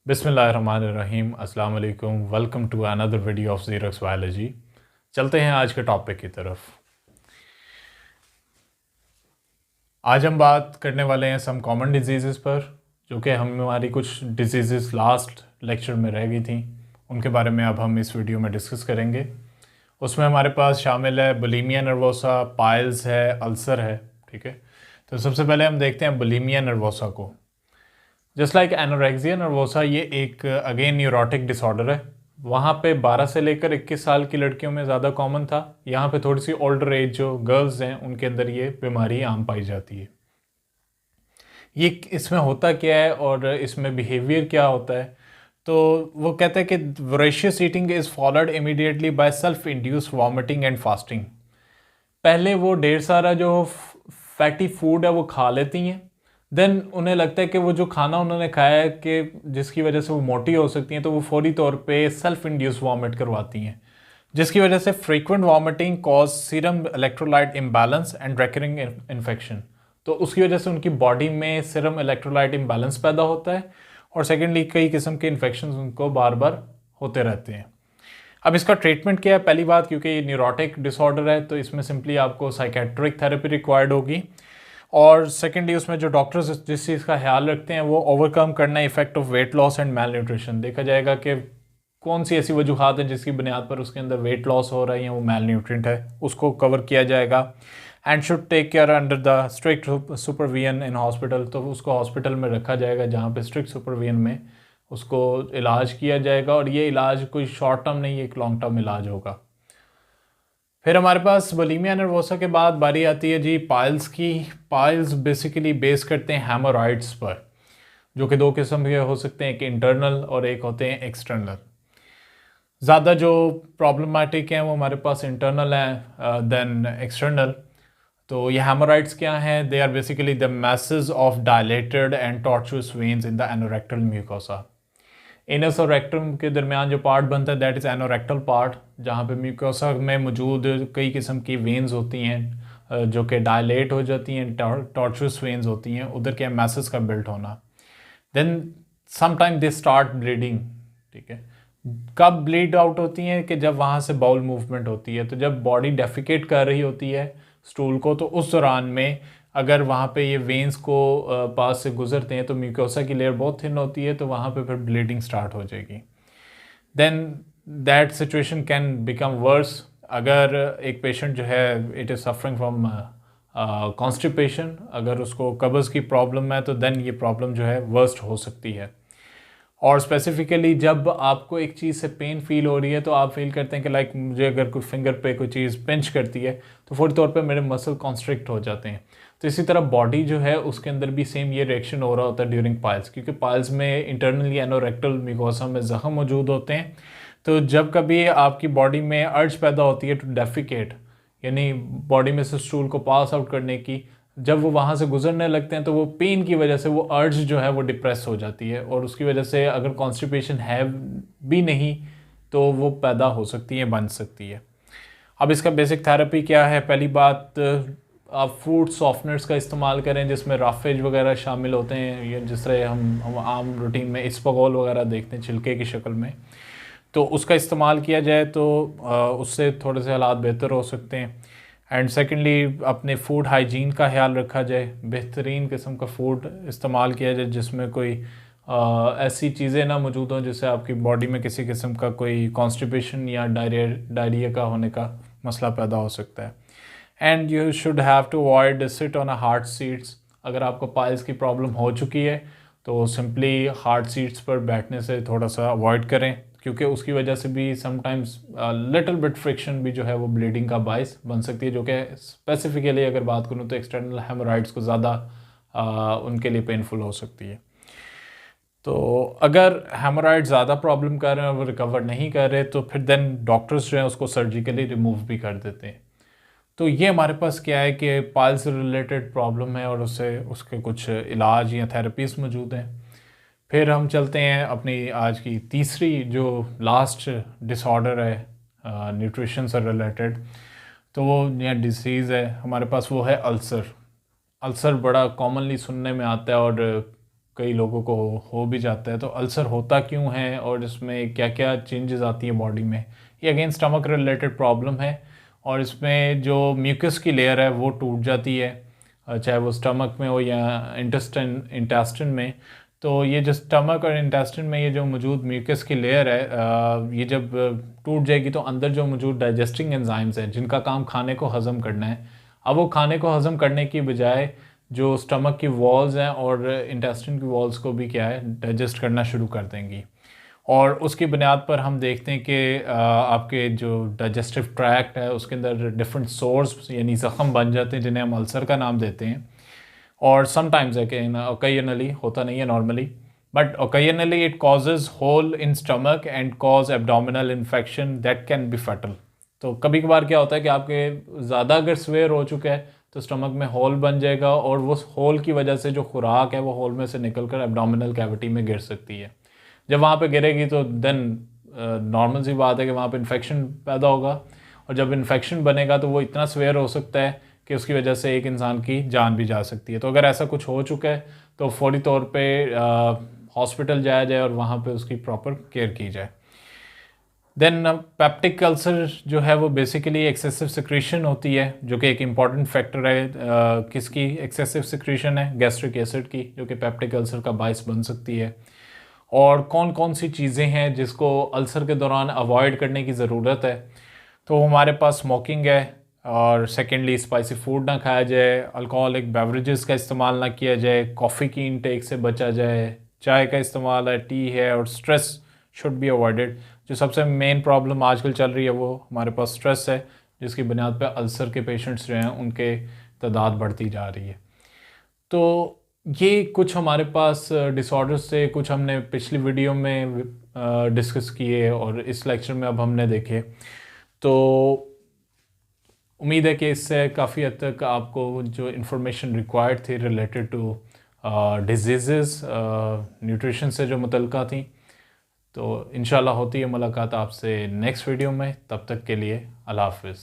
बिस्मिल्लाहिर्रहमानिर्रहीम अस्सलाम वालेकुम। Welcome to another video of Xerox biology. चलते हैं आज के टॉपिक की तरफ। आज हम बात करने वाले हैं सम कॉमन डिजीज़ पर, जो कि हमारी कुछ डिजीज़ लास्ट लेक्चर में रह गई थी। उनके बारे में अब हम इस वीडियो में डिस्कस करेंगे। उसमें हमारे पास शामिल है बुलिमिया नर्वोसा, पाइल्स है, अल्सर है। ठीक है, तो सबसे पहले हम देखते हैं बुलिमिया नर्वोसा को। जस्ट लाइक एनोरेक्सिया नर्वोसा, ये एक अगेन न्यूरोटिक डिसऑर्डर है। वहाँ पे 12 से लेकर 21 साल की लड़कियों में ज़्यादा कॉमन था। यहाँ पे थोड़ी सी ओल्डर एज जो गर्ल्स हैं उनके अंदर ये बीमारी आम पाई जाती है। ये इसमें होता क्या है और इसमें बिहेवियर क्या होता है, तो वो कहते हैं कि voracious eating is followed immediately by self induced vomiting and fasting. पहले वो ढेर सारा जो फैटी फूड है वो खा लेती हैं, देन उन्हें लगता है कि वो जो खाना उन्होंने खाया है कि जिसकी वजह से वो मोटी हो सकती हैं, तो वो फौरी तौर पे सेल्फ इंड्यूस वॉमिट करवाती हैं, जिसकी वजह से frequent vomiting cause serum electrolyte imbalance and recurring infection. तो उसकी वजह से उनकी बॉडी में सीरम इलेक्ट्रोलाइट इम्बैलेंस पैदा होता है और सेकेंडली कई किस्म के इन्फेक्शन उनको बार बार होते रहते हैं। अब इसका ट्रीटमेंट क्या है? पहली बात, क्योंकि ये न्यूरोटिक डिसऑर्डर है तो इसमें सिंपली आपको साइकेट्रिक थेरेपी रिक्वायर्ड होगी। और सेकेंडली उसमें जो डॉक्टर्स जिस चीज़ का ख्याल रखते हैं वो ओवरकम करना है effect of weight loss and malnutrition. देखा जाएगा कि कौन सी ऐसी वजूहत है जिसकी बुनियाद पर उसके अंदर वेट लॉस हो रहा है या वो मैल न्यूट्रिएंट है, उसको कवर किया जाएगा। And should take care under the strict supervision in hospital, तो उसको हॉस्पिटल में रखा जाएगा जहाँ पे स्ट्रिक्ट सुपरविजन में उसको इलाज किया जाएगा। और ये इलाज कोई शॉर्ट टर्म नहीं, एक लॉन्ग टर्म इलाज होगा। फिर हमारे पास बुलिमिया नर्वोसा के बाद बारी आती है जी पाइल्स की। पाइल्स बेसिकली बेस करते हैं हेमोरॉइड्स पर, जो कि दो किस्म के हो सकते हैं, एक इंटरनल और एक होते हैं एक्सटर्नल। ज़्यादा जो प्रॉब्लमेटिक हैं वो हमारे पास इंटरनल हैं देन एक्सटर्नल। तो ये हेमोरॉइड्स क्या हैं? They are basically the masses of dilated and tortuous veins in the anorectal mucosa. Anus और रेक्टम के दरमियान जो पार्ट बनता है दैट इज़ एनोरेक्टल पार्ट, जहाँ पे म्यूकोसा में मौजूद कई किस्म की वेन्स होती हैं जो कि डायलेट हो जाती हैं, टॉर्चुअस वेन्स होती हैं, उधर के मैसेज का बिल्ट होना। Then sometime they start bleeding. ठीक है, कब ब्लीड आउट होती हैं? कि जब वहाँ से बाउल मूवमेंट होती है, तो जब बॉडी डेफिकेट कर रही होती है स्टूल को, तो उस दौरान में अगर वहाँ पे ये वेन्स को पास से गुजरते हैं तो म्यूकोसा की लेयर बहुत थिन होती है, तो वहाँ पे फिर ब्लीडिंग स्टार्ट हो जाएगी। Then that situation can become worse. अगर एक पेशेंट जो है it is suffering from constipation, अगर उसको कब्ज़ की प्रॉब्लम है, तो देन ये प्रॉब्लम जो है वर्स्ट हो सकती है। और स्पेसिफिकली जब आपको एक चीज़ से पेन फील हो रही है, तो आप फील करते हैं कि लाइक मुझे अगर कोई फिंगर पे कोई चीज़ पिंच करती है तो फौरी तौर पे मेरे मसल कॉन्स्ट्रिक्ट हो जाते हैं। तो इसी तरह बॉडी जो है उसके अंदर भी सेम ये रिएक्शन हो रहा होता है ड्यूरिंग पाइल्स, क्योंकि पाइल्स में इंटरनली एनोरेक्टल म्यूकोसा में ज़ख्म मौजूद होते हैं। तो जब कभी आपकी बॉडी में अर्ज पैदा होती है टू डेफिकेट, यानी बॉडी में से स्टूल को पास आउट करने की, जब वो वहाँ से गुजरने लगते हैं तो वो पेन की वजह से वो अर्ज जो है वो डिप्रेस हो जाती है, और उसकी वजह से अगर कॉन्स्टिपेशन है भी नहीं तो वो पैदा हो सकती है, बन सकती है। अब इसका बेसिक थेरेपी क्या है? पहली बात, आप फ्रूट सॉफ्टनर्स का इस्तेमाल करें जिसमें राफेज वगैरह शामिल होते हैं, या जिस तरह हम आम रूटीन में इस्पगोल वगैरह देखते हैं छिलके की शक्ल में, तो उसका इस्तेमाल किया जाए तो उससे थोड़े से हालात बेहतर हो सकते हैं। एंड सेकेंडली अपने फूड हाइजीन का ख्याल रखा जाए, बेहतरीन किस्म का फूड इस्तेमाल किया जाए जिसमें कोई ऐसी चीज़ें ना मौजूद हों जिससे आपकी बॉडी में किसी किस्म का कोई कॉन्स्टिपेशन या डायरिया का होने का मसला पैदा हो सकता है। And you should have to avoid sit on a hard seats. अगर आपको पाइल्स की प्रॉब्लम हो चुकी है तो सिंपली हार्ड सीट्स पर बैठने से थोड़ा सा अवॉइड करें, क्योंकि उसकी वजह से भी समटाइम्स लिटिल बिट फ्रिक्शन भी जो है वो ब्लीडिंग का बायस बन सकती है, जो कि स्पेसिफिकली अगर बात करूँ तो एक्सटर्नल हेमोरॉइड्स को ज़्यादा उनके लिए पेनफुल हो सकती है। तो अगर हेमोरॉइड ज़्यादा प्रॉब्लम कर रहे हैं और वो रिकवर नहीं कर रहे तो फिर देन डॉक्टर्स जो हैं उसको सर्जिकली रिमूव भी कर देते हैं। तो ये हमारे पास क्या है कि पाइल्स से रिलेटेड प्रॉब्लम है और उससे उसके कुछ इलाज या थेरेपीज़ मौजूद हैं। फिर हम चलते हैं अपनी आज की तीसरी जो लास्ट डिसऑर्डर है न्यूट्रिशन से रिलेटेड, तो वो या डिसीज़ है हमारे पास, वो है अल्सर। अल्सर बड़ा कॉमनली सुनने में आता है और कई लोगों को हो भी जाता है। तो अल्सर होता क्यों है और इसमें क्या क्या चेंजेस आती हैं बॉडी में, ये अगेन स्टमक रिलेटेड प्रॉब्लम है। और इसमें जो म्यूकस की लेयर है वो टूट जाती है, चाहे वो स्टमक में हो या इंटेस्टिन में। तो ये जो स्टमक और इंटेस्टिन में ये जो मौजूद म्यूकस की लेयर है, ये जब टूट जाएगी तो अंदर जो मौजूद डाइजेस्टिंग एंजाइम्स हैं जिनका काम खाने को हज़म करना है, अब वो खाने को हज़म करने की बजाय जो स्टमक की वॉल्स हैं और इंटेस्टिन की वॉल्स को भी क्या है डाइजेस्ट करना शुरू कर देंगी। और उसकी बुनियाद पर हम देखते हैं कि आपके जो डाइजेस्टिव ट्रैक्ट है उसके अंदर डिफरेंट सोर्स यानी ज़ख़म बन जाते हैं जिन्हें हम अल्सर का नाम देते हैं। और समटाइम्स ओकेजनली, होता नहीं है normally, but occasionally it causes hole in stomach and cause abdominal infection that can be fatal. तो कभी कभार क्या होता है कि आपके ज़्यादा अगर स्वेयर हो चुका है तो स्टमक में होल बन जाएगा और वो होल की वजह से जो खुराक है वो होल में से निकल कर एब्डोमिनल कैविटी में गिर सकती है। जब वहाँ पे गिरेगी तो देन नॉर्मल सी बात है कि वहाँ पे इन्फेक्शन पैदा होगा, और जब इन्फेक्शन बनेगा तो वो इतना स्वेयर हो सकता है कि उसकी वजह से एक इंसान की जान भी जा सकती है। तो अगर ऐसा कुछ हो चुका है तो फौरी तौर पे हॉस्पिटल जाया जाए और वहाँ पे उसकी प्रॉपर केयर की जाए। देन पेप्टिक अल्सर जो है वो बेसिकली एक्सेसिव सिक्रीशन होती है, जो कि एक इम्पॉर्टेंट फैक्टर है। किसकी एक्सेसिव सिक्रीशन है? गैस्ट्रिक एसिड की, जो कि पेप्टिक अल्सर का बायस बन सकती है। और कौन कौन सी चीज़ें हैं जिसको अल्सर के दौरान अवॉइड करने की ज़रूरत है? तो हमारे पास स्मोकिंग है, और सेकेंडली स्पाइसी फूड ना खाया जाए, अल्कोहलिक बेवरेजेस का इस्तेमाल ना किया जाए, कॉफ़ी की इनटेक से बचा जाए, चाय का इस्तेमाल है, टी है, और स्ट्रेस शुड बी अवॉइडेड। जो सबसे मेन प्रॉब्लम आजकल चल रही है वो हमारे पास स्ट्रेस है, जिसकी बुनियाद पर अल्सर के पेशेंट्स जो हैं उनके तादाद बढ़ती जा रही है। तो ये कुछ हमारे पास डिसऑर्डर्स थे, कुछ हमने पिछली वीडियो में डिस्कस किए और इस लेक्चर में अब हमने देखे। तो उम्मीद है कि इससे काफ़ी हद तक आपको जो इन्फॉर्मेशन रिक्वायर्ड थी रिलेटेड टू डिजीज़ न्यूट्रिशन से जो मुतल्लिक़ा थी। तो इंशाल्लाह होती है मुलाकात आपसे नेक्स्ट वीडियो में, तब तक के लिए अल्लाह हाफ़िज़।